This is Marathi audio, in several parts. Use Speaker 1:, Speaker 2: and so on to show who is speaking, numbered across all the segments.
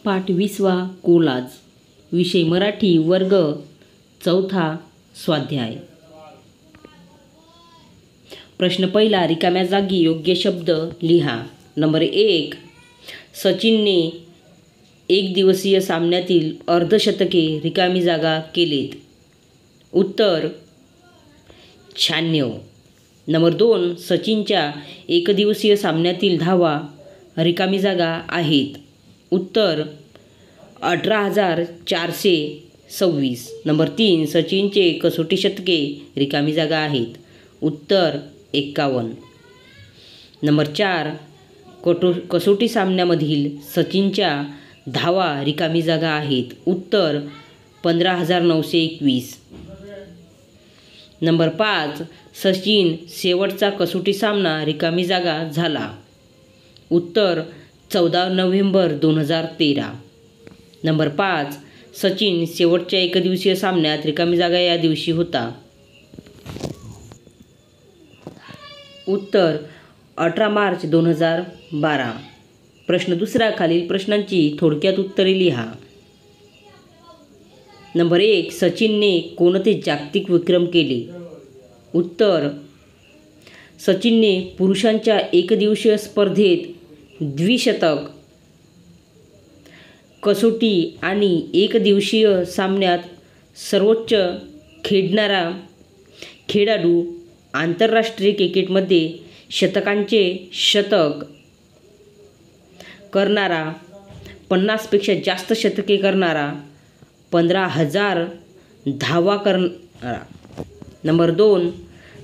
Speaker 1: पाठ 20वा कोलाज. विषय मराठी, वर्ग 4, स्वाध्याय. प्रश्न पहिला, रिकाम्या जागी योग्य शब्द लिहा. नंबर 1, सचिनने एकदिवसीय सामन्यातील अर्धशतके रिकामी जागा केलीत. उत्तर 96. नंबर 2, सचिनच्या एकदिवसीय सामन्यातील धावा रिकामी जागा आहेत. उत्तर 18,426. नंबर 3, सचिनचे कसोटी शतके रिकामी जागा आहेत. उत्तर 51. नंबर 4, कसोटी सामन्यामधील सचिनच्या धावा रिकामी जागा आहेत. उत्तर 15,921. नंबर 5, सचिन शेवटचा कसोटी सामना रिकामी जागा झाला. उत्तर 14 नोव्हेंबर 2013. नंबर 5, सचिन शेवटच्या एकदिवसीय सामन्यात रिकामी जागा या दिवशी होता. उत्तर 18 मार्च 2012. प्रश्न दुसरा, खालील प्रश्नांची थोडक्यात उत्तरे लिहा. नंबर 1, सचिनने कोणते जागतिक विक्रम केले? उत्तर, सचिनने पुरुषांच्या एकदिवसीय स्पर्धेत द्विशतक, कसोटी आणि एकदिवसीय सामन्यात सर्वोच्च खेळणारा खेळाडू, आंतरराष्ट्रीय क्रिकेटमध्ये शतकांचे शतक करणारा, 50पेक्षा जास्त शतके करणारा, 15,000 धावा करणारा. नंबर 2,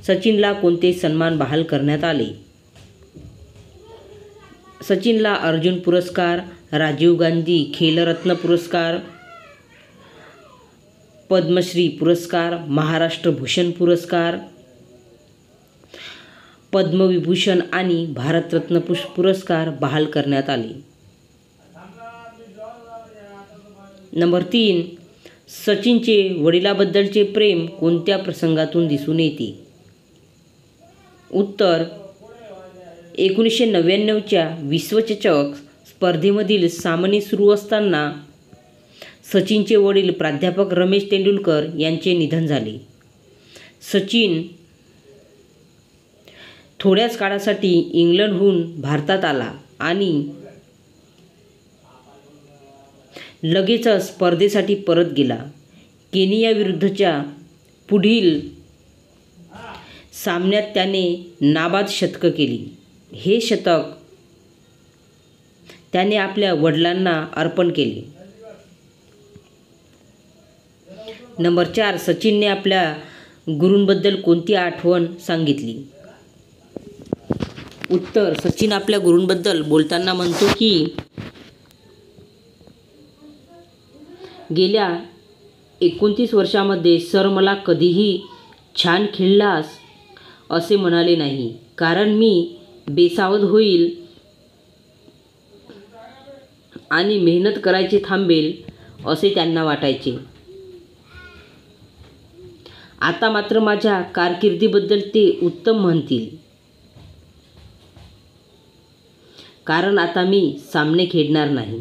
Speaker 1: सचिनला कोणते सन्मान बहाल करण्यात आले? सचिनला अर्जुन पुरस्कार, राजीव गांधी खेलरत्न पुरस्कार, पद्मश्री पुरस्कार, महाराष्ट्र भूषण पुरस्कार, पद्मविभूषण आणि भारतरत्न पुरस्कार बहाल करण्यात आले. नंबर 3, सचिनचे वडिलांबद्दलचे प्रेम कोणत्या प्रसंगातून दिसून येते? उत्तर, 1999च्या विश्वचषक स्पर्धेमधील सामने सुरू असताना सचिनचे वडील प्राध्यापक रमेश तेंडुलकर यांचे निधन झाले. सचिन थोड्याच काळासाठी इंग्लंडहून भारतात आला आणि लगेचच स्पर्धेसाठी परत गेला. केनिया विरुद्धच्या पुढील सामन्यात त्याने नाबाद शतक केली. हे शतक त्याने आपल्या वडिलांना अर्पण केले. नंबर 4, सचिनने आपल्या गुरूंबद्दल कोणती आठवण सांगितली? उत्तर, सचिन आपल्या गुरूंबद्दल बोलताना म्हणतो की गेल्या 29 वर्षांमध्ये सर मला कधीही छान खेळलास असे म्हणाले नाही, कारण मी बेसावध होईल आणि मेहनत करायची थांबेल असे त्यांना वाटायचे. आता मात्र माझ्या कारकिर्दीबद्दल ते उत्तम म्हणतील, कारण आता मी सामने खेळणार नाही.